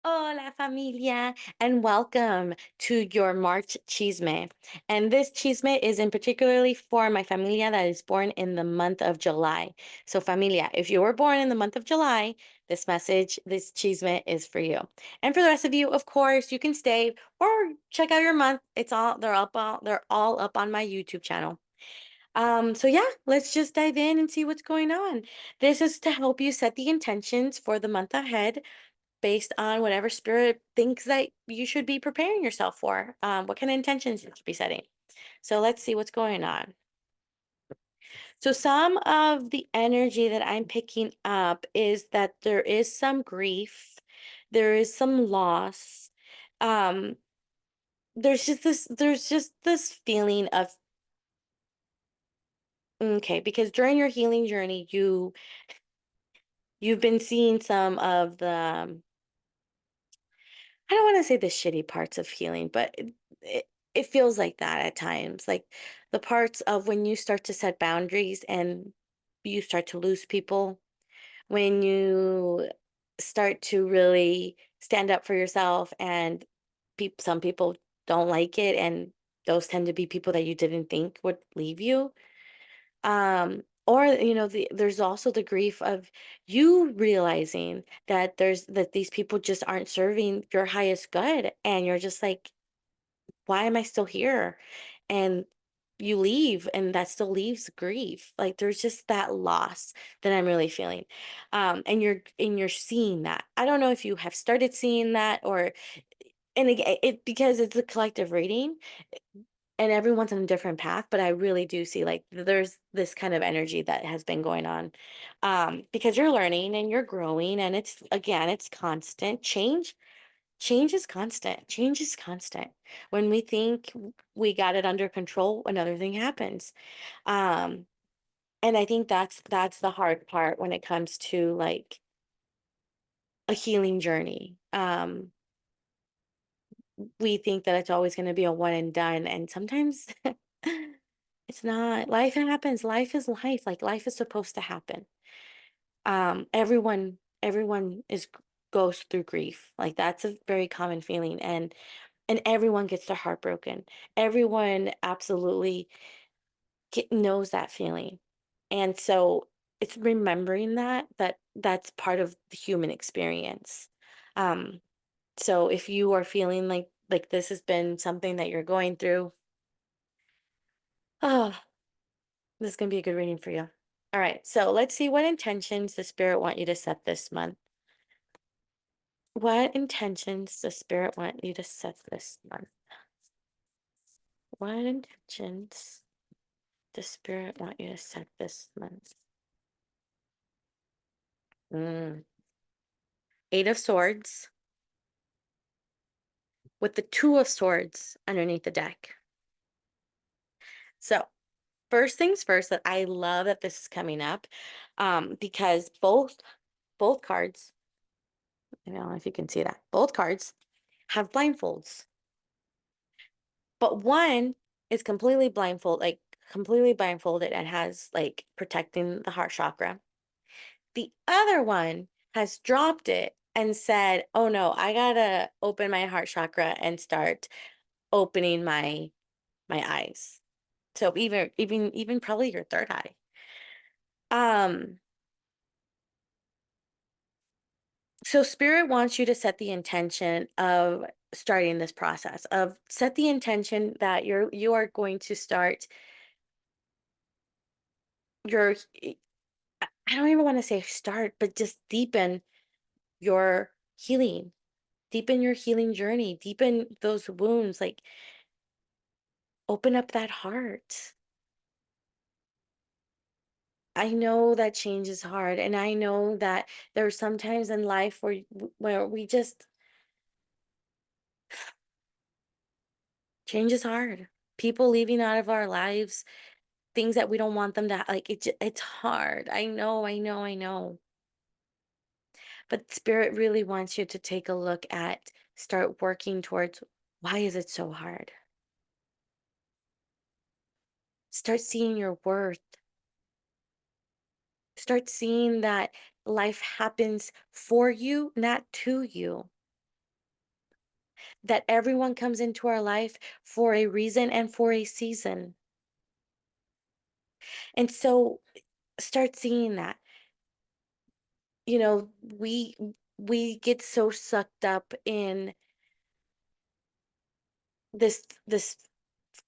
Hola Familia, and welcome to your March Chisme. And this Chisme is in particularly for my familia that is born in the month of July. So, familia, if you were born in the month of July, this message, this Chisme is for you. And for the rest of you, of course, you can stay or check out your month. They're all up on my YouTube channel. So yeah, let's just dive in and see what's going on. This is to help you set the intentions for the month ahead based on whatever spirit thinks that you should be preparing yourself for. What kind of intentions you should be setting. So let's see what's going on. So some of the energy that I'm picking up is that there is some grief, there is some loss. Um, there's just this feeling of okay, because during your healing journey, you've been seeing some of the I don't want to say the shitty parts of healing, but it feels like that at times. Like the parts of when you start to set boundaries and you start to lose people, when you start to really stand up for yourself and some people don't like it and those tend to be people that you didn't think would leave you. Or there's also the grief of you realizing that these people just aren't serving your highest good and you're just like, why am I still here? And you leave and that still leaves grief. Like there's just that loss that I'm really feeling. And you're seeing that. I don't know if you have started seeing that or and again, it because it's a collective reading and everyone's on a different path, but I really do see like there's this kind of energy that has been going on. Because you're learning and you're growing and it's again, it's constant. Change is constant. Change is constant. When we think we got it under control, another thing happens. Um, and I think that's the hard part when it comes to like a healing journey. We think that it's always going to be a one and done, and sometimes it's not. Life happens. Life is life. Like life is supposed to happen. Everyone is goes through grief. Like that's a very common feeling, and everyone gets their heart broken. Everyone absolutely knows that feeling. And so it's remembering that's part of the human experience. Um, so if you are feeling like this has been something that you're going through, oh, this is gonna be a good reading for you. All right, so let's see what intentions the spirit want you to set this month. What intentions the spirit want you to set this month? What intentions the spirit want you to set this month? Mm. Eight of Swords with the Two of Swords underneath the deck. So, first things first, that I love that this is coming up, because both cards, I don't know if you can see that, both cards have blindfolds, but one is completely blindfolded and has like protecting the heart chakra. The other one has dropped it and said, "Oh no, I gotta open my heart chakra and start opening my eyes." So even probably your third eye. Um, so spirit wants you to set the intention of starting this process, of set the intention that you are going to start your I don't even want to say start, but just your healing, deepen your healing journey, deepen those wounds, like open up that heart. I know that change is hard, and I know that there are some times in life where we just change is hard. People leaving out of our lives, things that we don't want them to like it's hard. I know. But spirit really wants you to take a look at start working towards why is it so hard? Start seeing your worth. Start seeing that life happens for you, not to you. that everyone comes into our life for a reason and for a season. And so start seeing that. You know, we get so sucked up in this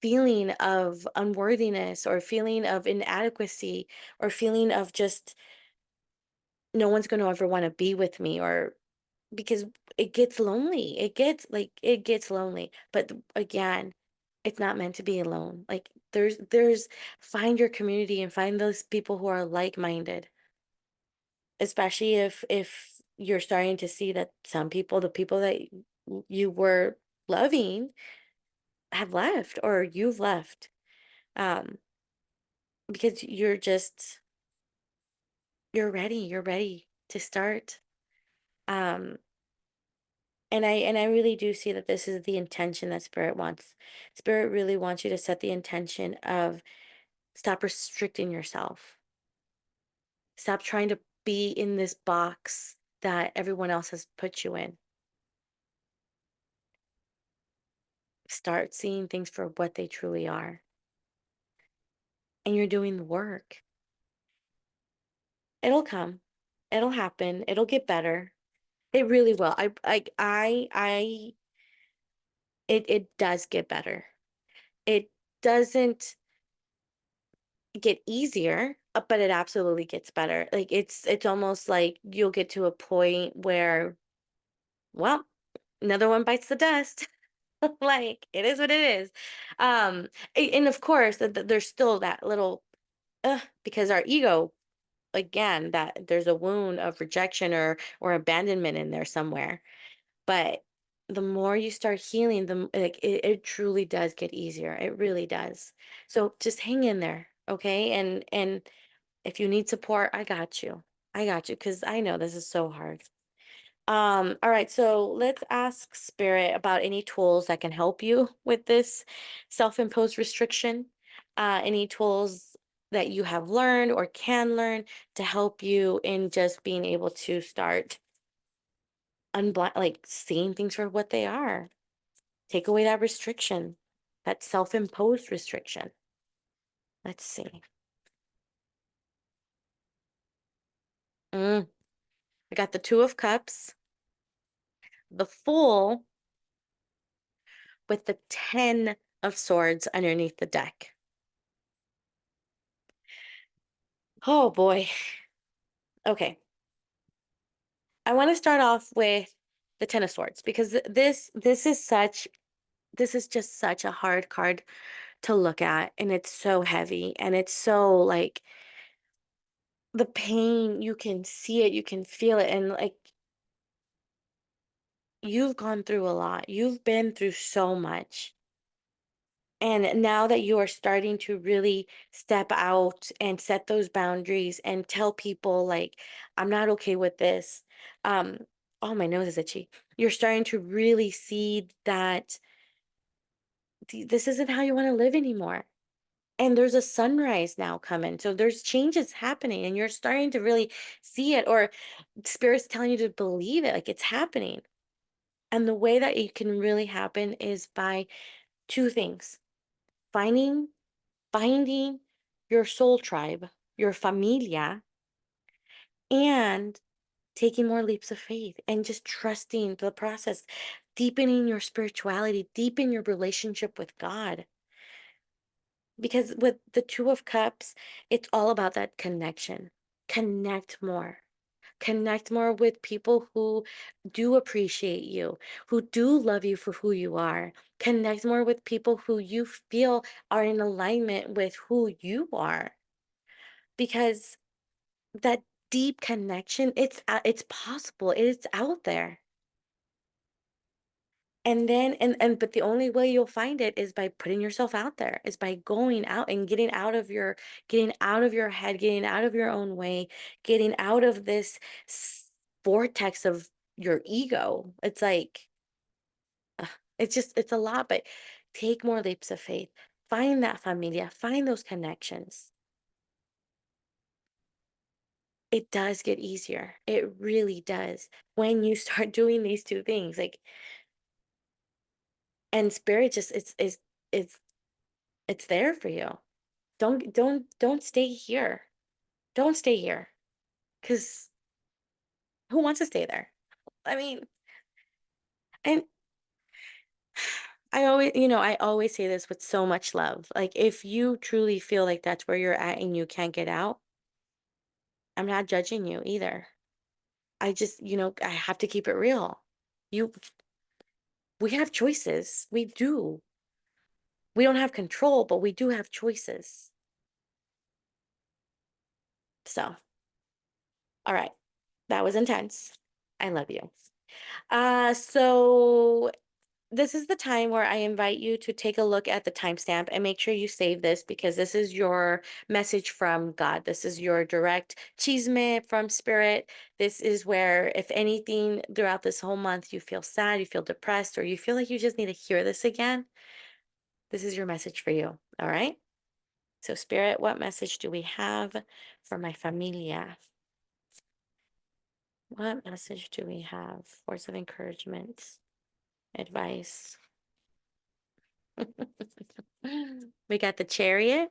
feeling of unworthiness or feeling of inadequacy or feeling of just no one's going to ever want to be with me, or because it gets lonely. It gets lonely. But again, it's not meant to be alone. Like there's find your community and find those people who are like-minded, especially if you're starting to see that some people, the people that you were loving, have left or you've left. Um because you're ready to start. Um and I really do see that this is the intention that spirit wants. Spirit really wants you to set the intention of stop restricting yourself. Stop trying to be in this box that everyone else has put you in. Start seeing things for what they truly are. And you're doing the work. It'll come. It'll happen. It'll get better. It really will. It does get better. It doesn't get easier, but it absolutely gets better. Like it's almost like you'll get to a point where, well, another one bites the dust. Like it is what it is. And of course, there's still that little, because our ego, again, that there's a wound of rejection or abandonment in there somewhere. But the more you start healing, like it truly does get easier. It really does. So just hang in there, okay? And if you need support, I got you. I got you because I know this is so hard. All right, so let's ask Spirit about any tools that can help you with this self-imposed restriction. Any tools that you have learned or can learn to help you in just being able to start like seeing things for what they are. Take away that restriction, that self-imposed restriction. Let's see. Mm, I got the Two of Cups, the Fool, with the 10 of Swords underneath the deck. Oh boy. Okay. I want to start off with the 10 of Swords because this is just such a hard card to look at, and it's so heavy, and it's so like the pain, you can see it, you can feel it, and like you've gone through a lot. You've been through so much. And now that you are starting to really step out and set those boundaries and tell people, like, I'm not okay with this. Um, oh, my nose is itchy. You're starting to really see that this isn't how you want to live anymore. And there's a sunrise now coming. So there's changes happening, and you're starting to really see it, or spirit's telling you to believe it, like it's happening. And the way that it can really happen is by two things: finding finding your soul tribe, your familia, and taking more leaps of faith and just trusting the process, deepening your spirituality, deepen your relationship with God. Because with the Two of Cups, it's all about that connection. Connect more. Connect more with people who do appreciate you, who do love you for who you are. Connect more with people who you feel are in alignment with who you are. Because that deep connection, it's possible. It's out there. And then and but the only way you'll find it is by putting yourself out there, is by going out and getting out of your head, getting out of your own way, getting out of this vortex of your ego. It's like ugh, it's a lot, but take more leaps of faith. Find that familia, find those connections. It does get easier. It really does when you start doing these two things. Like And spirit just it's it's there for you. Don't stay here. Don't stay here. Because who wants to stay there? I mean, and I always say this with so much love. Like, if you truly feel like that's where you're at and you can't get out, I'm not judging you either. I just, I have to keep it real. You, we have choices. We do. We don't have control, but we do have choices. So, all right. That was intense. I love you. So this is the time where I invite you to take a look at the timestamp and make sure you save this, because this is your message from God. This is your direct chisme from spirit. This is where, if anything, throughout this whole month, you feel sad, you feel depressed, or you feel like you just need to hear this again, this is your message for you. All right. So, spirit, what message do we have for my familia? What message do we have? Words of encouragement, advice. We got the Chariot,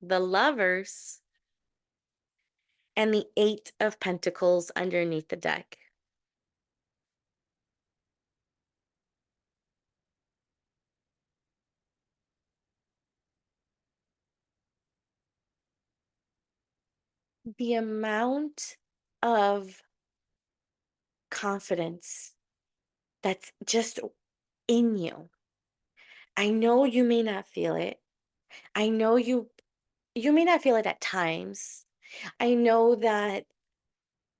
the Lovers, and the Eight of Pentacles underneath the deck. The amount of confidence that's just in you. I know you may not feel it. I know you may not feel it at times. I know that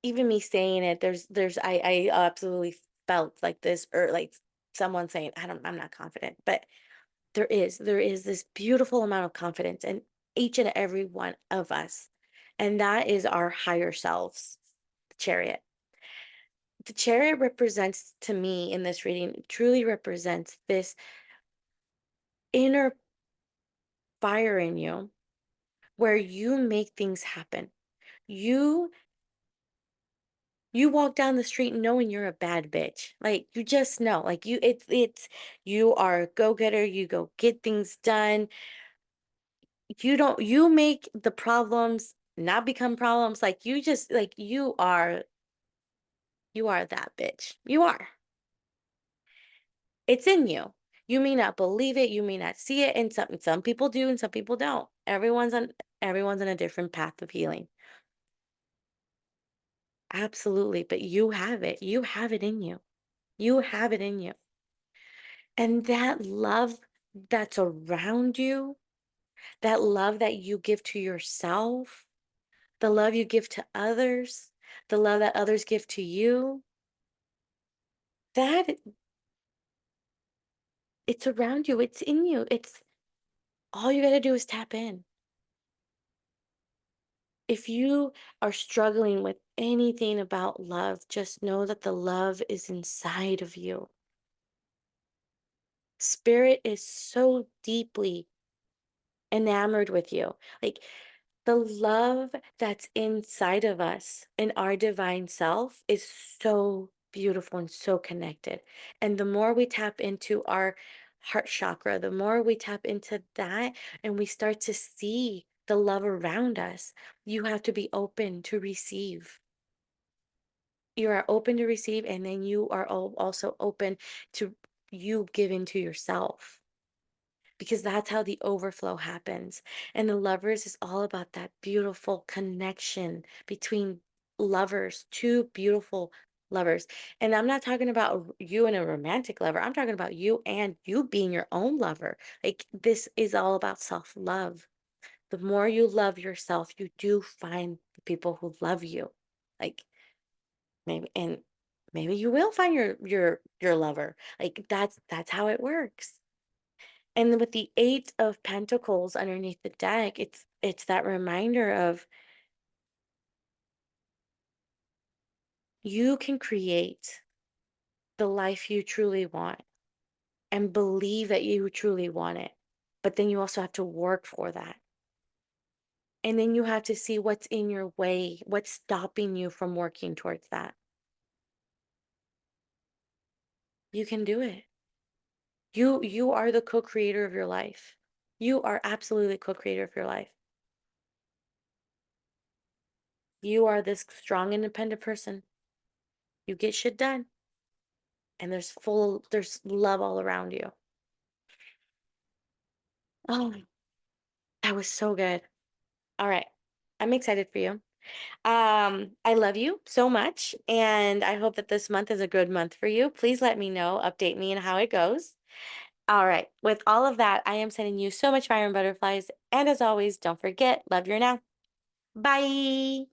even me saying it, I absolutely felt like this, or like someone saying, I'm not confident. But there is this beautiful amount of confidence in each and every one of us. And that is our higher selves, the Chariot. The Chariot represents, to me in this reading, truly represents this inner fire in you where you make things happen. You you walk down the street knowing you're a bad bitch. Like, you just know. Like, it's you are a go-getter, you go get things done. You make the problems not become problems. Like, you just, like, you are that bitch. You are. It's in you. You may not believe it, you may not see it, and some people do and some people don't. Everyone's on a different path of healing. Absolutely, but you have it. You have it in you. You have it in you. And that love that's around you, that love that you give to yourself, the love you give to others, the love that others give to you, that it's around you, it's in you. It's all you got to do is tap in. If you are struggling with anything about love, just know that the love is inside of you. Spirit is so deeply enamored with you. Like, the love that's inside of us in our divine self is so beautiful and so connected. And the more we tap into our heart chakra, the more we tap into that and we start to see the love around us, you have to be open to receive. You are open to receive, and then you are also open to you giving to yourself, because that's how the overflow happens. And the Lovers is all about that beautiful connection between lovers, two beautiful lovers. And I'm not talking about you and a romantic lover. I'm talking about you and you being your own lover. Like, this is all about self-love. The more you love yourself, you do find the people who love you. Like, maybe you will find your lover. Like, that's how it works. And then with the Eight of Pentacles underneath the deck, it's that reminder of you can create the life you truly want and believe that you truly want it. But then you also have to work for that. And then you have to see what's in your way, what's stopping you from working towards that. You can do it. You are the co-creator of your life. You are absolutely the co-creator of your life. You are this strong, independent person. You get shit done, and there's love all around you. Oh, that was so good. All right. I'm excited for you. I love you so much, and I hope that this month is a good month for you. Please let me know, update me and how it goes. All right. With all of that, I am sending you so much fire and butterflies. And as always, don't forget, love your now. Bye.